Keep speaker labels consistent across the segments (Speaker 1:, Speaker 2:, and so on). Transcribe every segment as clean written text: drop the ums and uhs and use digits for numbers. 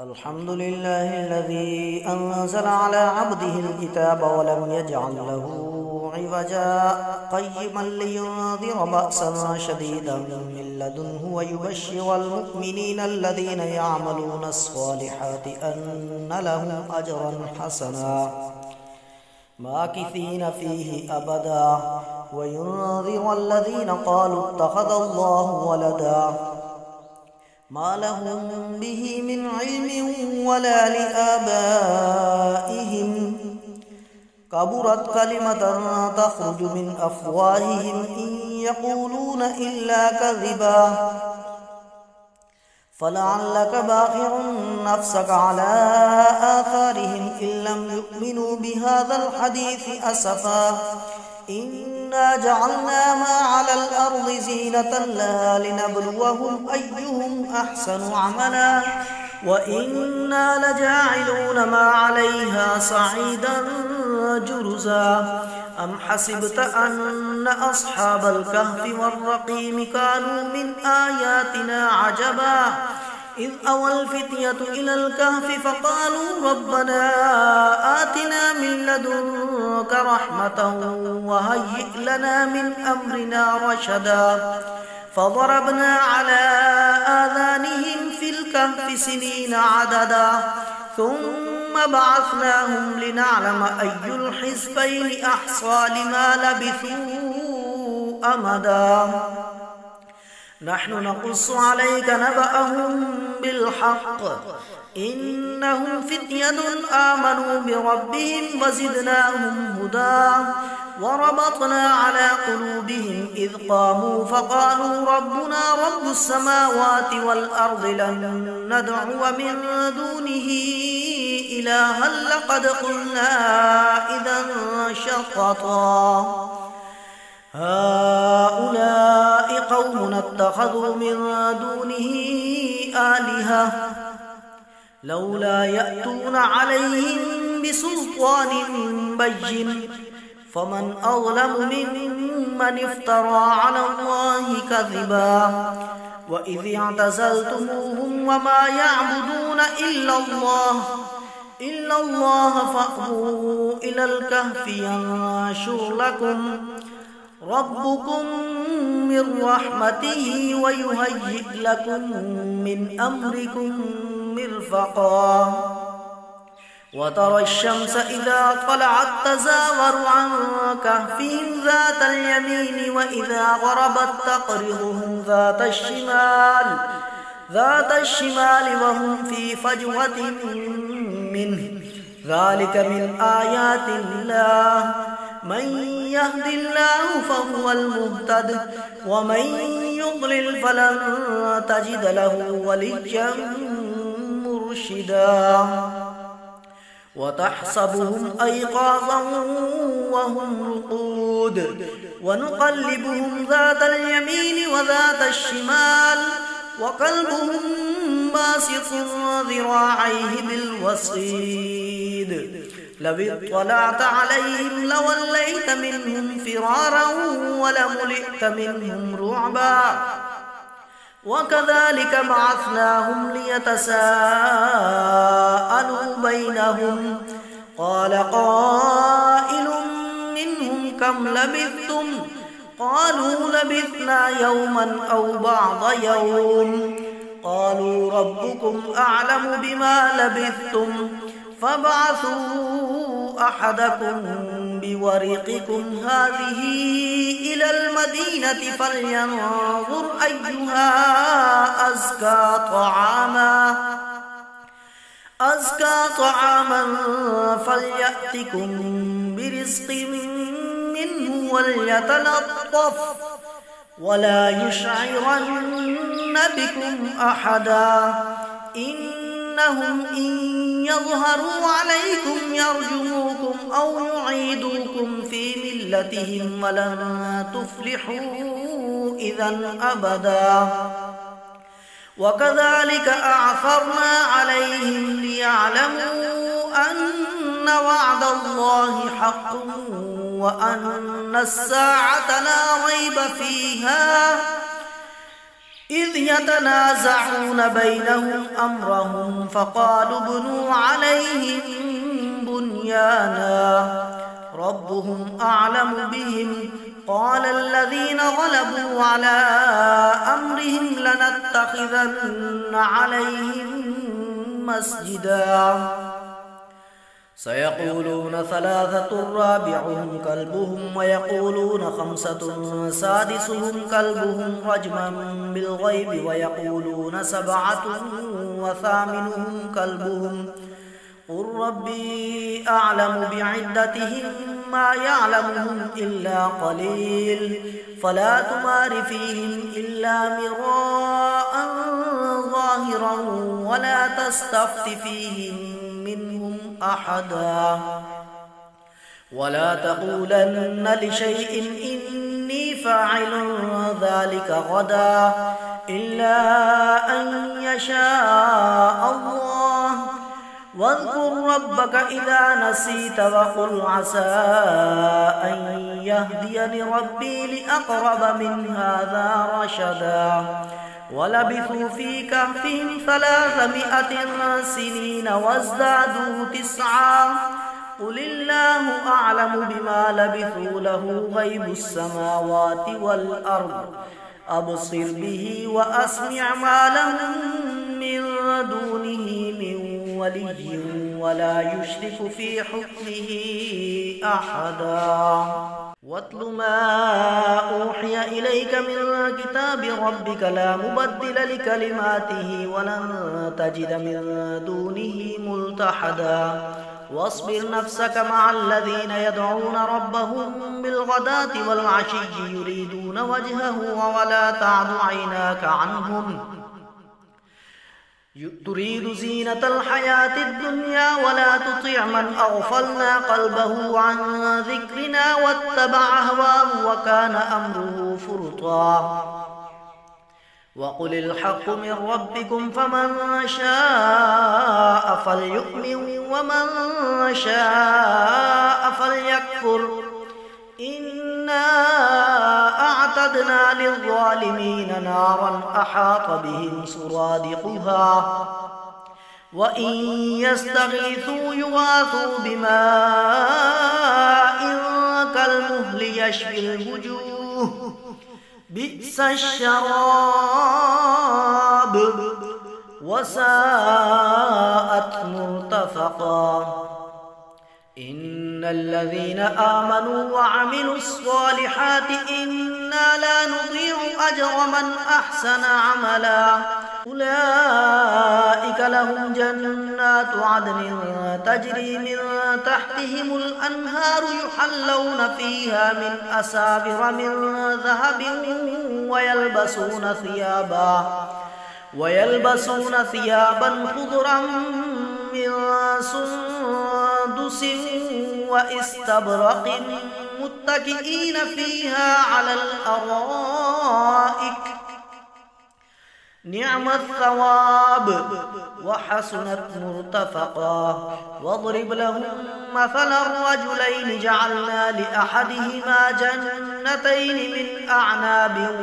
Speaker 1: الحمد لله الذي أنزل على عبده الكتاب ولم يجعل له عوجا قيما لينذر بأسا شديدا من لدنه ويبشر المؤمنين الذين يعملون الصالحات أن لهم أجرا حسنا ماكثين فيه أبدا وينذر الذين قالوا اتخذ الله ولدا ما لهم به من علم ولا لآبائهم كبرت كلمة تخرج من أفواههم إن يقولون إلا كذبا فلعلك باخع نفسك على آثارهم إن لم يؤمنوا بهذا الحديث أسفا إنا جعلنا ما على الأرض زينة لها لنبلوهم أيهم أحسن عملا وإنا لجاعلون ما عليها صعيدا جرزا أم حسبت أن أصحاب الكهف والرقيم كانوا من آياتنا عجبا إذ أوى الفتية إلى الكهف فقالوا ربنا آتنا من لدنك رحمة وهيئ لنا من أمرنا رشدا فضربنا على آذانهم في الكهف سنين عددا ثم بعثناهم لنعلم أي الحزبين أحصى لما لبثوا أمدا نحن نقص عليك نبأهم بالحق إنهم فتية آمنوا بربهم وزدناهم هدى وربطنا على قلوبهم إذ قاموا فقالوا ربنا رب السماوات والأرض لن ندعو من دونه إلها لقد قلنا إذا شططا هؤلاء قومنا اتخذوا من دونه آلهة لولا يأتون عليهم بسلطان بين فمن أظلم ممن افترى على الله كذبا وإذ اعتزلتموهم وما يعبدون إلا الله فأووا إلى الكهف ينشر لكم ربكم من رحمته ويهيئ لكم من أمركم مرفقا وترى الشمس إذا طلعت تزاور عن كهفهم ذات اليمين وإذا غربت تقرضهم ذات الشمال وهم في فجوة منه ذلك من آيات الله من يهد الله فهو المهتد ومن يضلل فلن تجد له وليا مرشدا وتحسبهم أيقاظا وهم رقود ونقلبهم ذات اليمين وذات الشمال وقلبهم باسط ذراعيه بالوصيد لو اطلعت عليهم لوليت منهم فرارا ولملئت منهم رعبا وكذلك بعثناهم ليتساءلوا بينهم قال قائل منهم كم لبثتم قالوا لبثنا يوما أو بعض يوم قالوا ربكم أعلم بما لبثتم فابعثوا أحدكم بورقكم هذه إلى المدينة فلينظر أيها أزكى طعاما فليأتكم برزق منه وليتلطف ولا يشعرن بكم أحدا إنهم إن يظهروا عليكم يرجموكم أو يعيدوكم في ملتهم ولن تفلحوا إذا أبدا وكذلك أعثرنا عليهم ليعلموا أن وعد الله حق وأن الساعة لا ريب فيها إذ يتنازعون بينهم أمرهم فقالوا ابنوا عليهم بنيانا ربهم أعلم بهم قال الذين غلبوا على أمرهم لنتخذن عليهم مسجدا سيقولون ثلاثة رابعهم كلبهم ويقولون خمسة سادسهم كلبهم رجما بالغيب ويقولون سبعة وثامنهم كلبهم قل ربي أعلم بعدتهم ما يعلمهم إلا قليل فلا تمار فيهم إلا مراء ظاهرا ولا تستفت فيهم منهم أحدا ولا تقولن لشيء إني فاعل ذلك غدا إلا أن يشاء الله واذكر ربك إذا نسيت وقل عسى أن يهديني ربي لأقرب من هذا رشدا ولبثوا في كهفهم 300 سنين وازدادوا 9 قل الله أعلم بما لبثوا له غيب السماوات والأرض أبصر به وأسمع ما لهم من دونه من ولي ولا يشرك في حكمه أحدا واتل ما أوحي إليك من كتاب ربك لا مبدل لكلماته ولن تجد من دونه ملتحدا واصبر نفسك مع الذين يدعون ربهم بالغداة والعشي يريدون وجهه ولا تعد عيناك عنهم تريد زينة الحياة الدنيا ولا تطع من أغفلنا قلبه عن ذكرنا واتبع هواه وكان أمره فرطا وقل الحق من ربكم فمن شاء فليؤمن ومن شاء فليكفر إنا أعتدنا للظالمين نارا أحاط بهم سرادقها وإن يستغيثوا يغاثوا بماء كالمهل يشفي الوجوه بئس الشراب وساءت مرتفقا إن الذين آمنوا وعملوا الصالحات إنا لا نضيع أجر من أحسن عملا أولئك لهم جنات عدن تجري من تحتهم الأنهار يحلون فيها من أساور من ذهب ويلبسون ثيابا خضرا من سندس واستبرق متكئين فيها على الأرائك نعم الثواب وحسنت مرتفقا واضرب لهم مثلا الرجلين جعلنا لأحدهما جنتين من أعناب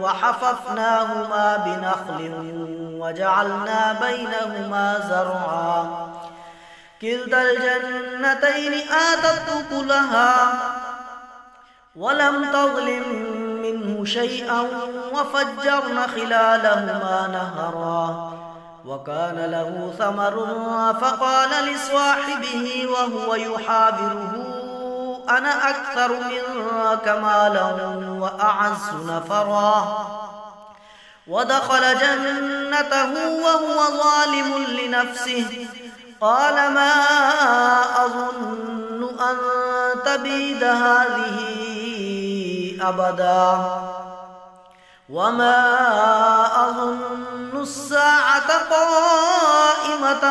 Speaker 1: وحففناهما بنخل وجعلنا بينهما زرعا كلتا الجنتين آتت أكلها ولم تظلم منه شيئا وفجرنا خلالهما نهرا وكان له ثمر فقال لصاحبه وهو يحاوره أنا أكثر منك مالا وأعز نفرا ودخل جنته وهو ظالم لنفسه قال ما أظن أن تبيد هذه أبدا وما أظن الساعة قائمة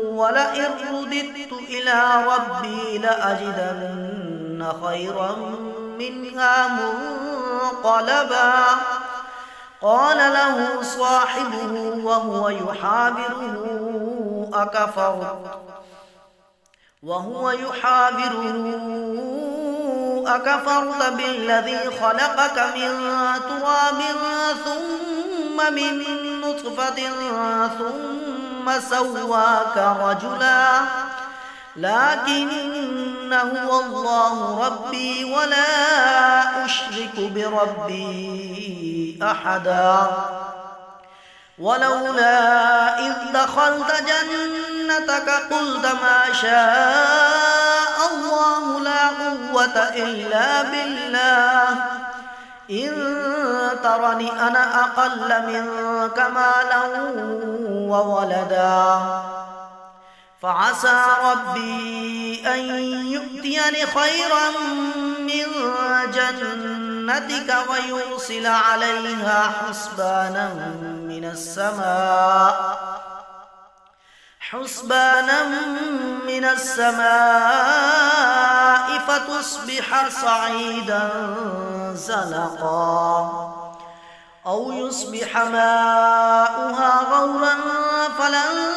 Speaker 1: ولئن رددت إلى ربي لأجدن خيرا منها منقلبا قال له صاحبه وهو يحاوره أكفرت بالذي خلقك من تراب ثم من نطفة ثم سواك رجلا لكن هو الله ربي ولا أشرك بربي أحدا ولولا إذ دخلت جنتك قلت ما شاء الله لا قوة إلا بالله إن ترني أنا أقل منك مالا وولدا فعسى ربي أن يؤتيني خيرا من جنتك ويرسل عليها حسبانا من السماء فتصبح صعيدا زلقا أو يصبح ماؤها غورا فلن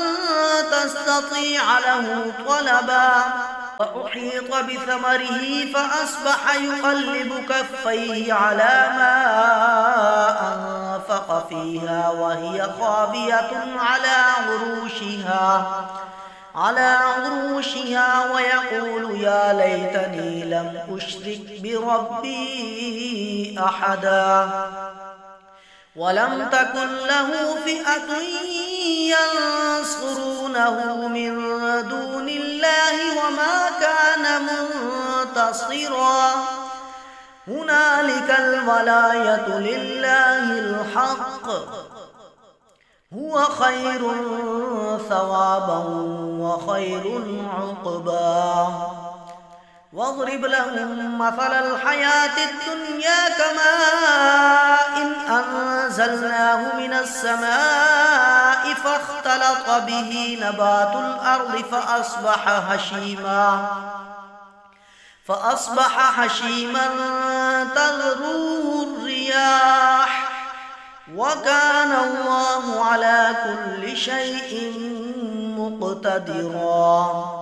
Speaker 1: تستطيع له طلبا وأحيط بثمره فأصبح يقلب كفيه على ما أنفق فيها وهي خاوية على عروشها ويقول يا ليتني لم أشرك بربي أحدا ولم تكن له فئة ينصرونه من دون الله وما كان منتصرا هنالك الولاية لله الحق هو خير ثوابا وخير عقبا واضرب لهم مثل الحياة الدنيا كماء إن أنزلناه من السماء فاختلط به نبات الأرض فأصبح هشيما تذروه الرياح وكان الله على كل شيء مقتدرا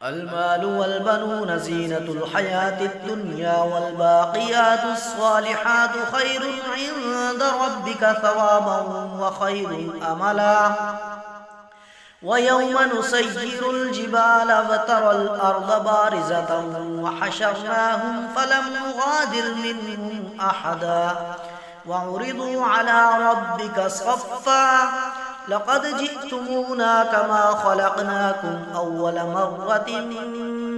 Speaker 1: المال والبنون زينة الحياة الدنيا والباقيات الصالحات خير عند ربك ثوابا وخير أملا ويوم نسير الجبال وترى الأرض بارزة وحشرناهم فلم نغادر منهم أحدا وعرضوا على ربك صفا لقد جئتمونا كما خلقناكم أول مرة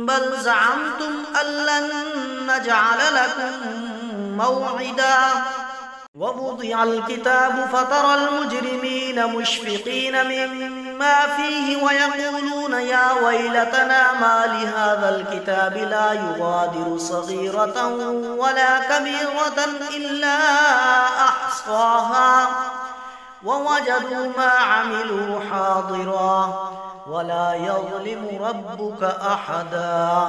Speaker 1: بل زعمتم أن لن نجعل لكم موعدا ووضع الكتاب فترى المجرمين مشفقين مما فيه ويقولون يا ويلتنا ما لهذا الكتاب لا يغادر صغيرة ولا كبيرة إلا أحصاها ووجدوا ما عملوا حاضرا ولا يظلم ربك أحدا.